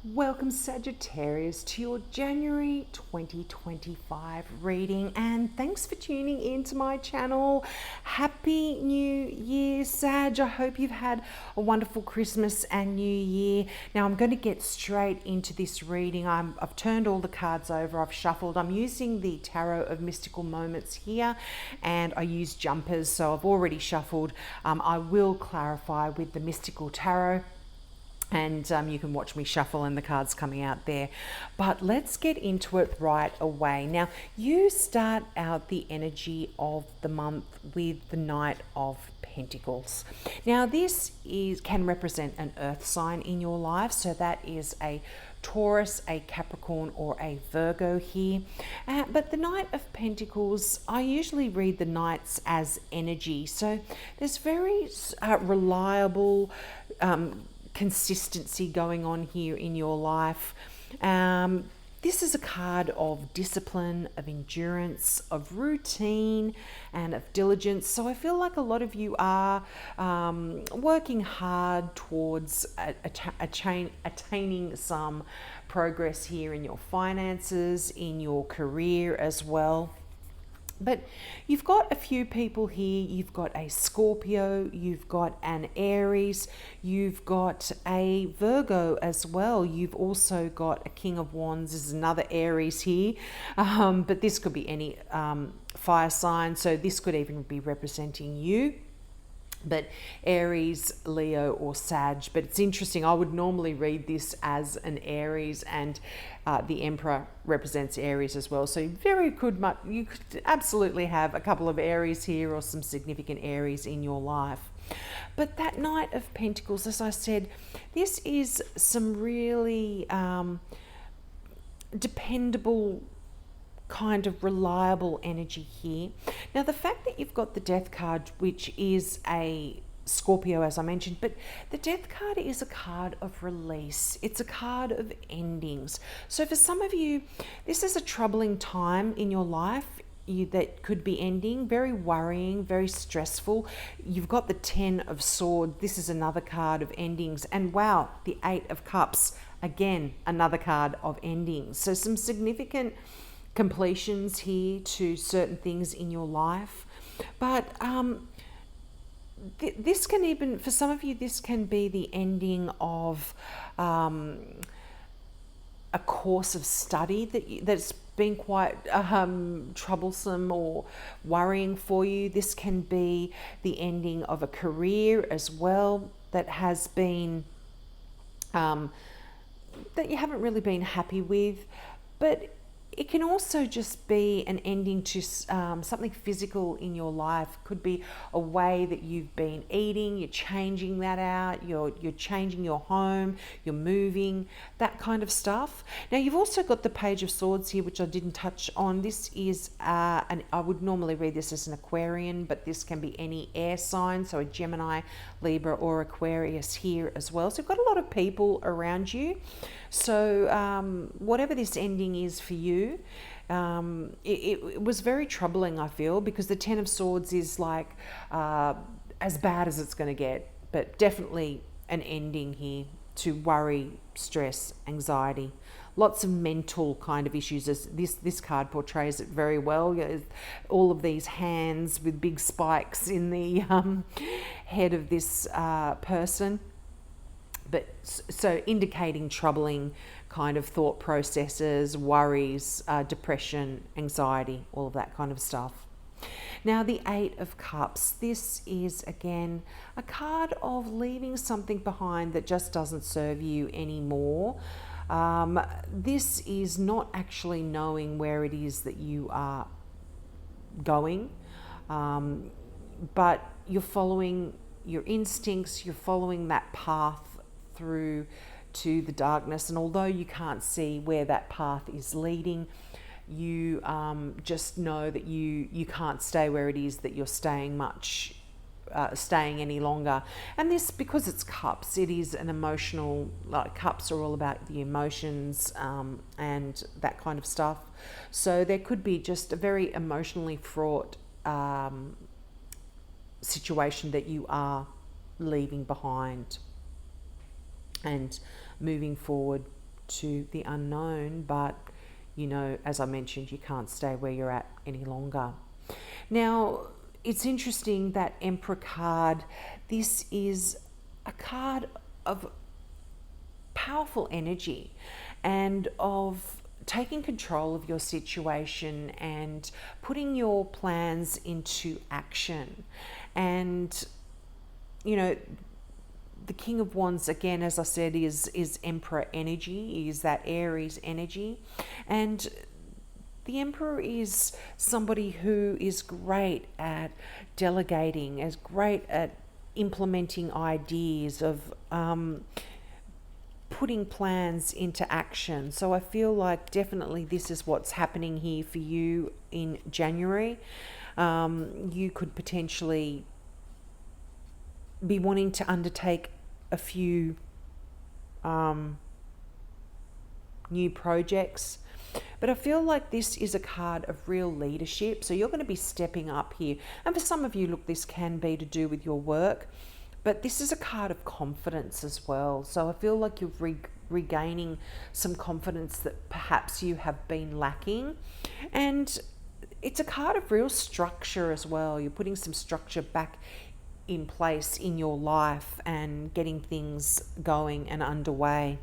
Welcome Sagittarius to your January 2025 reading, and thanks for tuning into my channel. Happy New Year, Sag. I hope you've had a wonderful Christmas and New Year. Now I'm going to get straight into this reading. I've turned all the cards over, I've shuffled. I'm using the Tarot of Mystical Moments here, and I use jumpers, so I've already shuffled. I will clarify with the Mystical Tarot, and you can watch me shuffle and the cards coming out there. But let's get into it right away. Now, you start out the energy of the month with the Knight of Pentacles. Now, this can represent an earth sign in your life, so that is a Taurus, a Capricorn, or a Virgo here. But the Knight of Pentacles, I usually read the Knights as energy. So there's very reliable consistency going on here in your life. This is a card of discipline, of endurance, of routine, and of diligence. So I feel like a lot of you are working hard towards attaining some progress here in your finances, in your career as well. But you've got a few people here. You've got a Scorpio, you've got an Aries, you've got a Virgo as well. You've also got a King of Wands. This is another Aries here, but this could be any fire sign. So this could even be representing you. But Aries, Leo, or Sag. But it's interesting, I would normally read this as an Aries, and the Emperor represents Aries as well. So you could absolutely have a couple of Aries here, or some significant Aries in your life. But that Knight of Pentacles, as I said, this is some really dependable, kind of reliable energy here. Now, the fact that you've got the Death card, which is a Scorpio, as I mentioned, but the Death card is a card of release. It's a card of endings. So for some of you, this is a troubling time in your life that could be ending, very worrying, very stressful. You've got the Ten of Swords. This is another card of endings. And wow, the Eight of Cups, again, another card of endings. So some significant completions here to certain things in your life. But this can even, for some of you, this can be the ending of a course of study that's been quite troublesome or worrying for you. This can be the ending of a career as well that has been that you haven't really been happy with. But it can also just be an ending to something physical in your life. Could be a way that you've been eating, you're changing that out, you're changing your home, you're moving, that kind of stuff. Now, you've also got the Page of Swords here, which I didn't touch on. This is, I would normally read this as an Aquarian, but this can be any air sign, so a Gemini, Libra, or Aquarius here as well. So you've got a lot of people around you. So whatever this ending is for you, it was very troubling, I feel, because the Ten of Swords is like as bad as it's going to get, but definitely an ending here to worry, stress, anxiety, lots of mental kind of issues, as this card portrays it very well. All of these hands with big spikes in the head of this person. But so indicating troubling kind of thought processes, worries, depression, anxiety, all of that kind of stuff. Now, the Eight of Cups, this is again a card of leaving something behind that just doesn't serve you anymore. This is not actually knowing where it is that you are going, but you're following your instincts, you're following that path through to the darkness, and although you can't see where that path is leading, you just know that you can't stay where it is that you're staying any longer. And this, because it's cups, it is an emotional, like cups are all about the emotions and that kind of stuff. So there could be just a very emotionally fraught situation that you are leaving behind and moving forward to the unknown, but you know, as I mentioned, you can't stay where you're at any longer. Now, it's interesting that Emperor card, this is a card of powerful energy and of taking control of your situation and putting your plans into action. And, you know, the King of Wands, again, as I said, is Emperor energy, is that Aries energy. And the Emperor is somebody who is great at delegating, is great at implementing ideas, of putting plans into action. So I feel like definitely this is what's happening here for you in January. You could potentially be wanting to undertake a few new projects. But I feel like this is a card of real leadership. So you're going to be stepping up here. And for some of you, look, this can be to do with your work. But this is a card of confidence as well. So I feel like you're regaining some confidence that perhaps you have been lacking. And it's a card of real structure as well. You're putting some structure back in place in your life and getting things going and underway.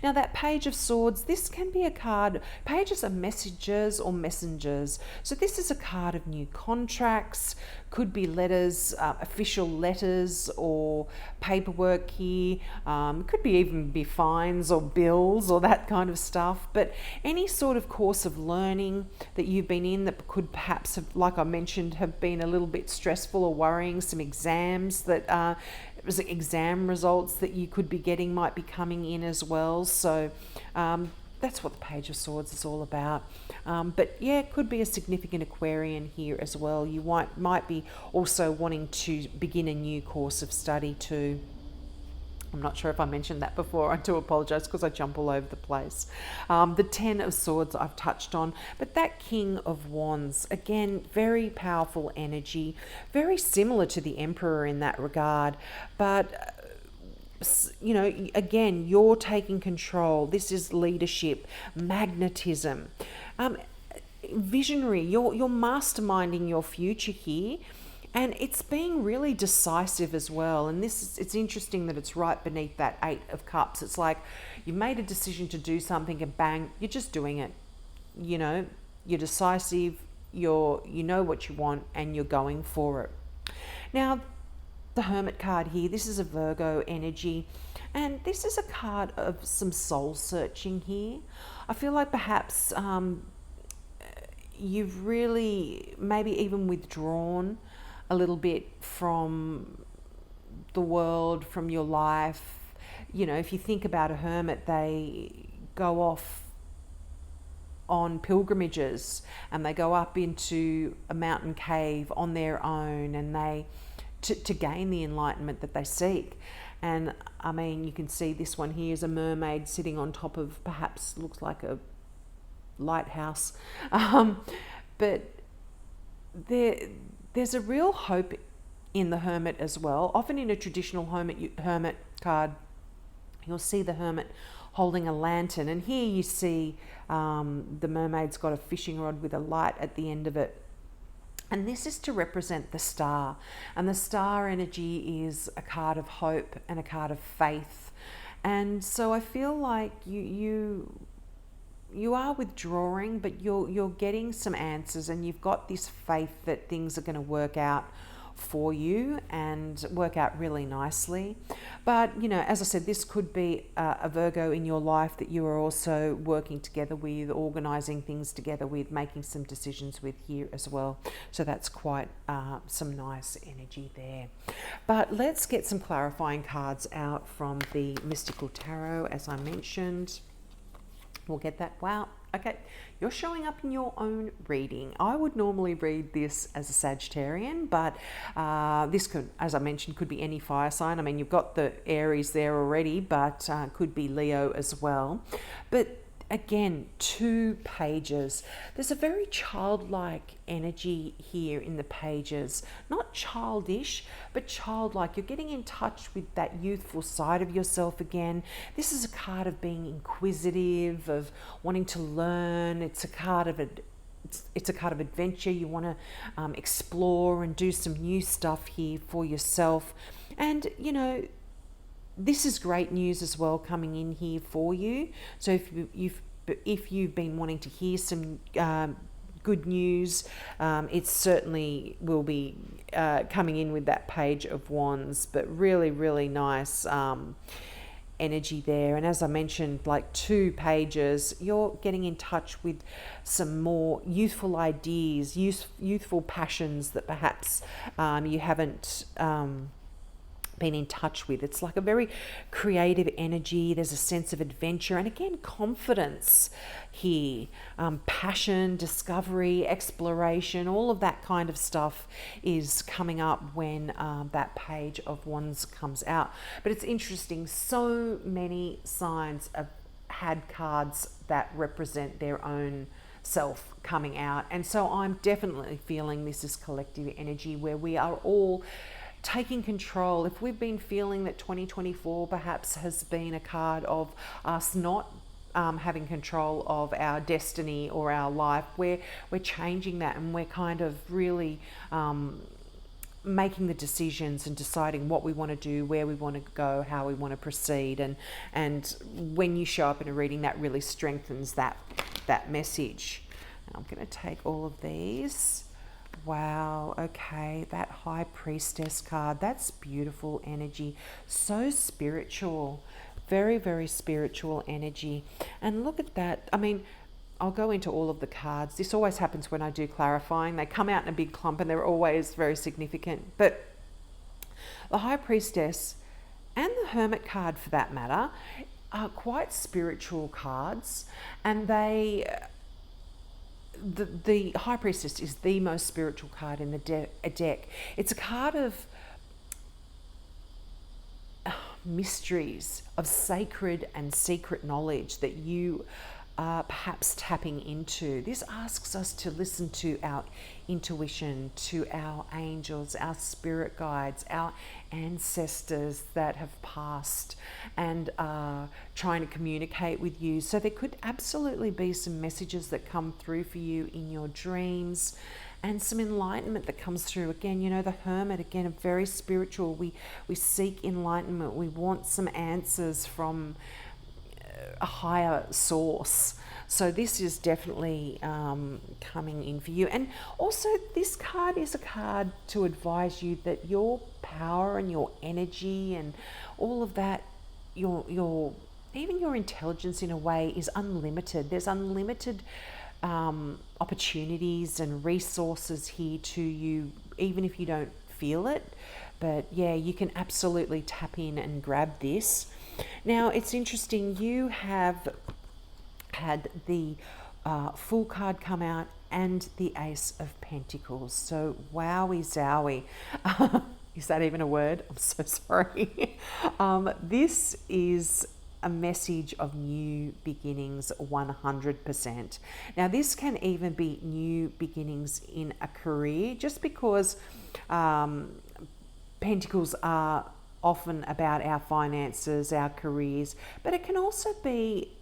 Now that Page of Swords, this can be a card, pages are messages or messengers. So this is a card of new contracts, could be letters, official letters or paperwork here. Could be even be fines or bills or that kind of stuff. But any sort of course of learning that you've been in that could perhaps have, like I mentioned, have been a little bit stressful or worrying, some exams that exam results that you could be getting might be coming in as well. So that's what the Page of Swords is all about. But yeah, it could be a significant Aquarian here as well. You might be also wanting to begin a new course of study too. I'm not sure if I mentioned that before. I do apologise because I jump all over the place. The 10 of Swords I've touched on, but that King of Wands, again, very powerful energy, very similar to the Emperor in that regard. But, you know, again, you're taking control. This is leadership, magnetism, visionary. You're masterminding your future here. And it's being really decisive as well. And it's interesting that it's right beneath that 8 of Cups. It's like you made a decision to do something and bang, you're just doing it. You know, you're decisive, you know what you want and you're going for it. Now, the Hermit card here, this is a Virgo energy. And this is a card of some soul searching here. I feel like perhaps you've really maybe even withdrawn a little bit from the world, from your life. You know, if you think about a hermit, they go off on pilgrimages and they go up into a mountain cave on their own, and they to gain the enlightenment that they seek. And I mean, you can see this one here is a mermaid sitting on top of perhaps looks like a lighthouse, but there's a real hope in the Hermit as well. Often in a traditional hermit card, you'll see the Hermit holding a lantern. And here you see the mermaid's got a fishing rod with a light at the end of it. And this is to represent the star. And the star energy is a card of hope and a card of faith. And so I feel like you are withdrawing, but you're getting some answers, and you've got this faith that things are going to work out for you and work out really nicely. But, you know, as I said, this could be a Virgo in your life that you are also working together with, organising things together with, making some decisions with here as well. So that's quite some nice energy there. But let's get some clarifying cards out from the Mystical Tarot, as I mentioned. We'll get that. Wow. Okay. You're showing up in your own reading. I would normally read this as a Sagittarian, but this could, as I mentioned, could be any fire sign. I mean, you've got the Aries there already, but could be Leo as well. But again, 2 pages. There's a very childlike energy here in the pages. Not childish, but childlike. You're getting in touch with that youthful side of yourself again. This is a card of being inquisitive, of wanting to learn. It's a card of adventure. You want to explore and do some new stuff here for yourself. And, you know, this is great news as well coming in here for you. So if you've been wanting to hear some good news, it certainly will be coming in with that Page of Wands. But really, really nice energy there. And as I mentioned, like 2 pages, you're getting in touch with some more youthful ideas, youthful passions that perhaps you haven't been in touch with. It's like a very creative energy. There's a sense of adventure and again confidence here, passion, discovery, exploration, all of that kind of stuff is coming up when that Page of Wands comes out. But it's interesting, so many signs have had cards that represent their own self coming out, and so I'm definitely feeling this is collective energy where we are all taking control. If we've been feeling that 2024 perhaps has been a card of us not having control of our destiny or our life, we're changing that, and we're kind of really making the decisions and deciding what we want to do, where we want to go, how we want to proceed. And when you show up in a reading, that really strengthens that message. And I'm going to take all of these. Wow, okay, that High Priestess card, that's beautiful energy, so spiritual, very, very spiritual energy. And look at that. I mean, I'll go into all of the cards. This always happens when I do clarifying. They come out in a big clump and they're always very significant. But the High Priestess and the Hermit card, for that matter, are quite spiritual cards, and the High Priestess is the most spiritual card in the deck. It's a card of mysteries, of sacred and secret knowledge that you are perhaps tapping into. This asks us to listen to our intuition, to our angels, our spirit guides, our ancestors that have passed and are trying to communicate with you. So there could absolutely be some messages that come through for you in your dreams, and some enlightenment that comes through. Again, you know, the Hermit, again, a very spiritual. We seek enlightenment. We want some answers from a higher source. So this is definitely coming in for you. And also, this card is a card to advise you that your power and your energy and all of that, your even your intelligence in a way is unlimited. There's unlimited opportunities and resources here to you, even if you don't feel it. But yeah, you can absolutely tap in and grab this. Now, it's interesting, you have had the Fool card come out and the Ace of Pentacles. So wowie zowie. Is that even a word? I'm so sorry. This is a message of new beginnings, 100%. Now, this can even be new beginnings in a career, just because Pentacles are often about our finances, our careers, but it can also be,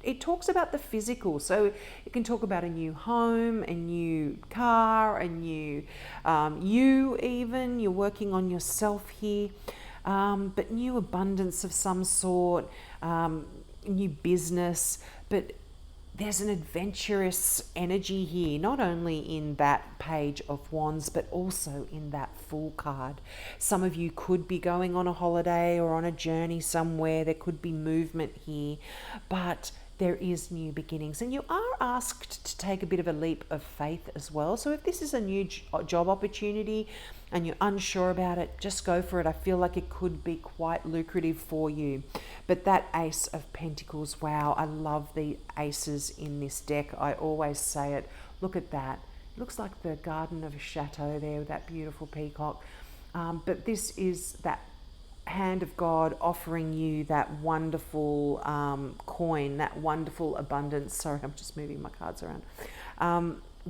it talks about the physical. So it can talk about a new home, a new car, a new you're working on yourself here, but new abundance of some sort, new business. But there's an adventurous energy here, not only in that Page of Wands, but also in that Fool card. Some of you could be going on a holiday or on a journey somewhere. There could be movement here, but there is new beginnings, and you are asked to take a bit of a leap of faith as well. So if this is a new job opportunity and you're unsure about it, just go for it. I feel like it could be quite lucrative for you. But that Ace of Pentacles, wow, I love the aces in this deck. I always say it. Look at that. It looks like the garden of a chateau there with that beautiful peacock. But this is that hand of God offering you that wonderful coin, that wonderful abundance. Sorry, I'm just moving my cards around.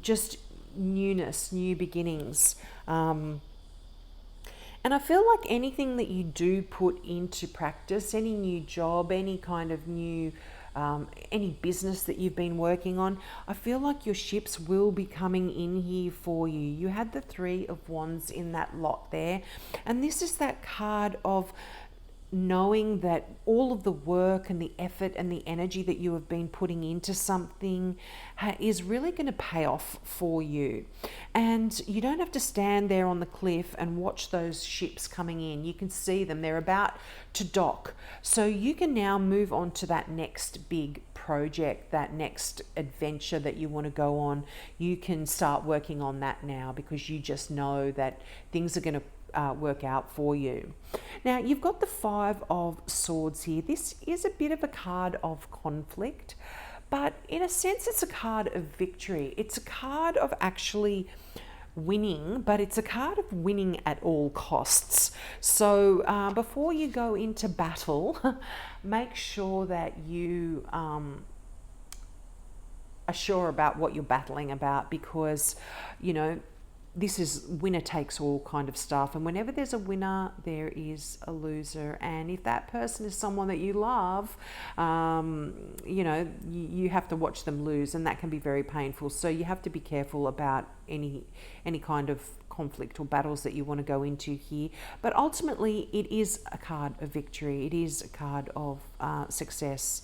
Just newness, new beginnings. And I feel like anything that you do put into practice, any new job, any kind of new, any business that you've been working on, I feel like your ships will be coming in here for you. You had the Three of Wands in that lot there. And this is that card of knowing that all of the work and the effort and the energy that you have been putting into something is really going to pay off for you. And you don't have to stand there on the cliff and watch those ships coming in. You can see them, they're about to dock. So you can now move on to that next big project, that next adventure that you want to go on. You can start working on that now because you just know that things are going to work out for you. Now you've got the Five of Swords here. This is a bit of a card of conflict, but in a sense it's a card of victory. It's a card of actually winning, but it's a card of winning at all costs. So before you go into battle, make sure that you are sure about what you're battling about, because you know this is winner takes all kind of stuff, and whenever there's a winner there is a loser. And if that person is someone that you love, you know, you have to watch them lose, and that can be very painful. So you have to be careful about any kind of conflict or battles that you want to go into here. But ultimately it is a card of victory, it is a card of success.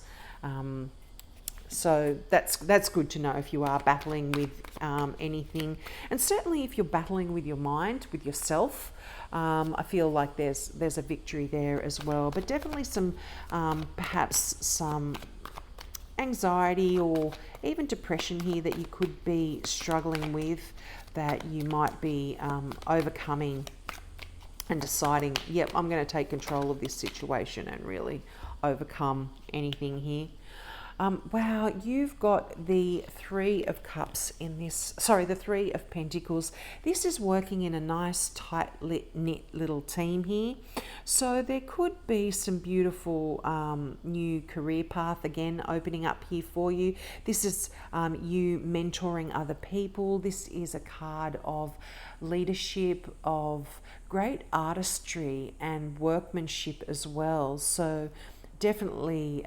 So that's good to know if you are battling with anything, and certainly if you're battling with your mind, with yourself. I feel like there's a victory there as well, but definitely some perhaps some anxiety or even depression here that you could be struggling with, that you might be overcoming and deciding, yep, I'm going to take control of this situation and really overcome anything here. Wow, you've got the Three of Cups in this, sorry, the Three of Pentacles. This is working in a nice, tight knit little team here. So there could be some beautiful new career path again opening up here for you. This is you mentoring other people. This is a card of leadership, of great artistry and workmanship as well. So definitely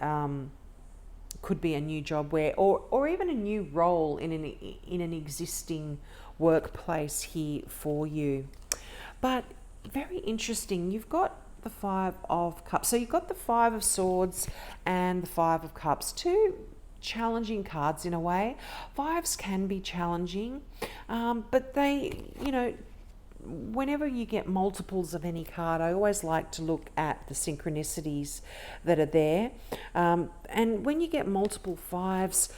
could be a new job where, or even a new role in an existing workplace here for you. But very interesting, you've got the Five of Cups. So you've got the Five of Swords and the Five of Cups, two challenging cards in a way. Fives can be challenging, but they, you know, whenever you get multiples of any card, I always like to look at the synchronicities that are there. And when you get multiple fives,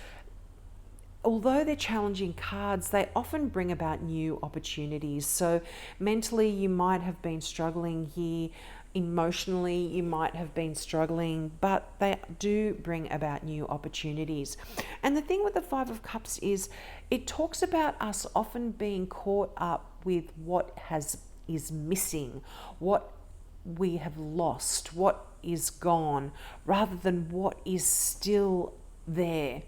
although they're challenging cards, they often bring about new opportunities. So mentally, you might have been struggling here. Emotionally, you might have been struggling, but they do bring about new opportunities. And the thing with the Five of Cups is it talks about us often being caught up with what is missing, what we have lost, what is gone, rather than what is still there.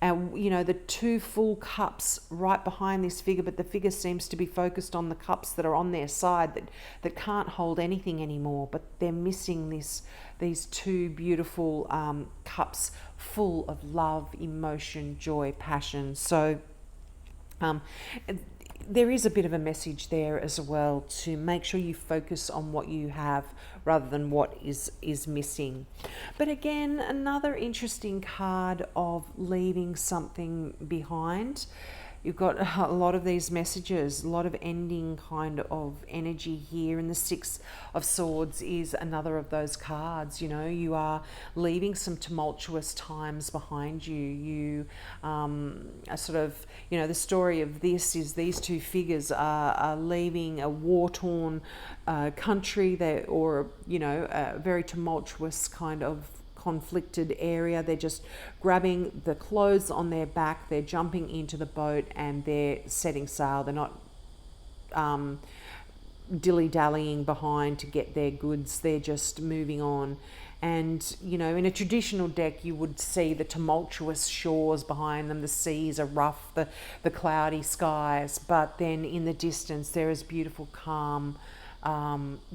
And you know, the two full cups right behind this figure, but the figure seems to be focused on the cups that are on their side that can't hold anything anymore, but they're missing these two beautiful cups full of love, emotion, joy, passion. So there is a bit of a message there as well, to make sure you focus on what you have rather than what is missing. But again, another interesting card of leaving something behind. You've got a lot of these messages, a lot of ending kind of energy here. And the Six of Swords is another of those cards. You know, you are leaving some tumultuous times behind you. You are sort of, you know, the story of this is these two figures are leaving a war-torn country, or, you know, a very tumultuous kind of conflicted area. They're just grabbing the clothes on their back, they're jumping into the boat and they're setting sail. They're not dilly-dallying behind to get their goods. They're just moving on. And, you know, in a traditional deck, you would see the tumultuous shores behind them. The seas are rough, the cloudy skies. But then in the distance, there is beautiful, calm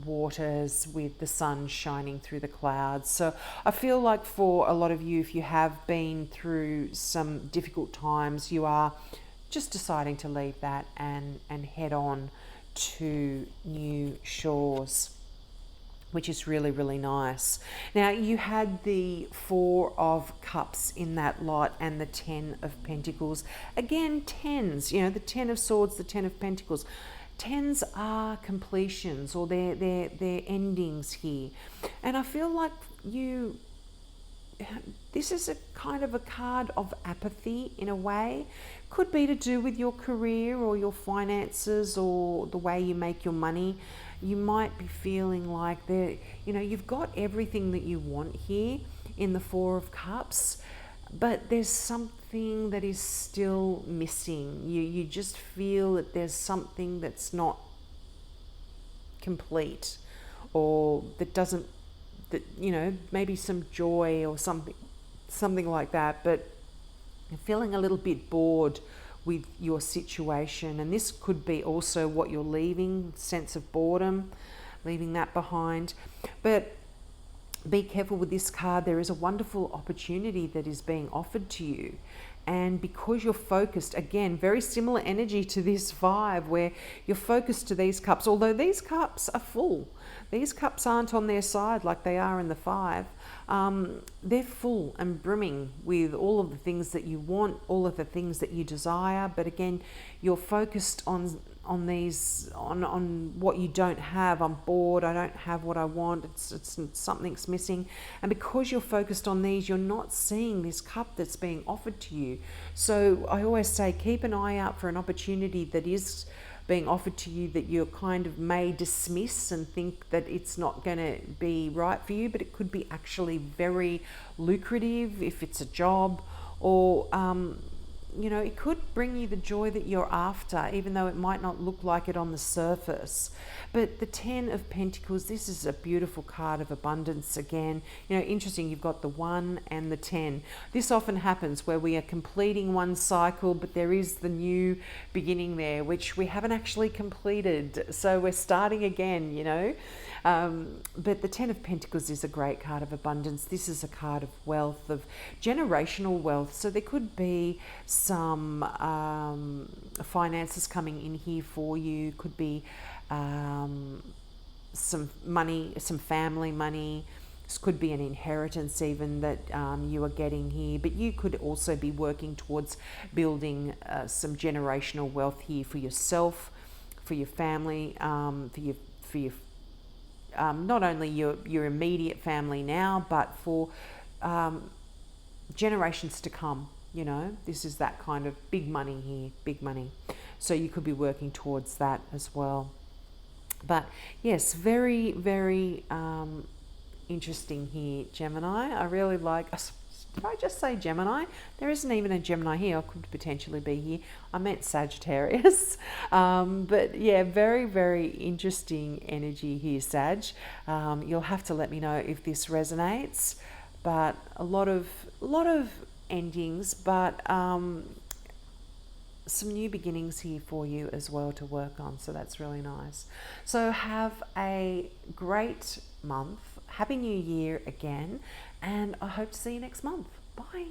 waters with the sun shining through the clouds. So I feel like for a lot of you, if you have been through some difficult times, you are just deciding to leave that and head on to new shores, which is really, really nice. Now, you had the Four of Cups in that lot and the Ten of Pentacles. Again, tens, you know, the Ten of Swords, the Ten of Pentacles. Tens are completions, or they're endings here. And I feel like this is a kind of a card of apathy in a way. Could be to do with your career or your finances or the way you make your money. You might be feeling like you've got everything that you want here in the Four of Cups, but there's something that is still missing. You just feel that there's something that's not complete, or maybe some joy or something like that, but you're feeling a little bit bored with your situation. And this could be also what you're leaving, sense of boredom, leaving that behind. But be careful with this card. There is a wonderful opportunity that is being offered to you. And because you're focused, again, very similar energy to this vibe where you're focused to these cups, although these cups are full. These cups aren't on their side like they are in the Five. They're full and brimming with all of the things that you want, all of the things that you desire. But again, you're focused on what you don't have. I'm bored. I don't have what I want. It's something's missing. And because you're focused on these, you're not seeing this cup that's being offered to you. So I always say, keep an eye out for an opportunity that is being offered to you that you kind of may dismiss and think that it's not going to be right for you, but it could be actually very lucrative if it's a job, or it could bring you the joy that you're after, even though it might not look like it on the surface. But the Ten of Pentacles, this is a beautiful card of abundance again. Interesting, you've got the 1 and the 10. This often happens where we are completing one cycle, but there is the new beginning there, which we haven't actually completed. So we're starting again, But the Ten of Pentacles is a great card of abundance. This is a card of wealth, of generational wealth. So there could be some finances coming in here for you. Could be some money, some family money. This could be an inheritance even that you are getting here, but you could also be working towards building some generational wealth here for yourself, for your family, for your not only your immediate family now, but for generations to come. This is that kind of big money here, big money. So you could be working towards that as well. But yes, very, very interesting here, Gemini. I really like, did I just say Gemini? There isn't even a Gemini here. I could potentially be here. I meant Sagittarius. But yeah, very, very interesting energy here, Sag. You'll have to let me know if this resonates. But a lot of endings, but some new beginnings here for you as well to work on. So that's really nice. So have a great month. Happy New Year again. And I hope to see you next month. Bye.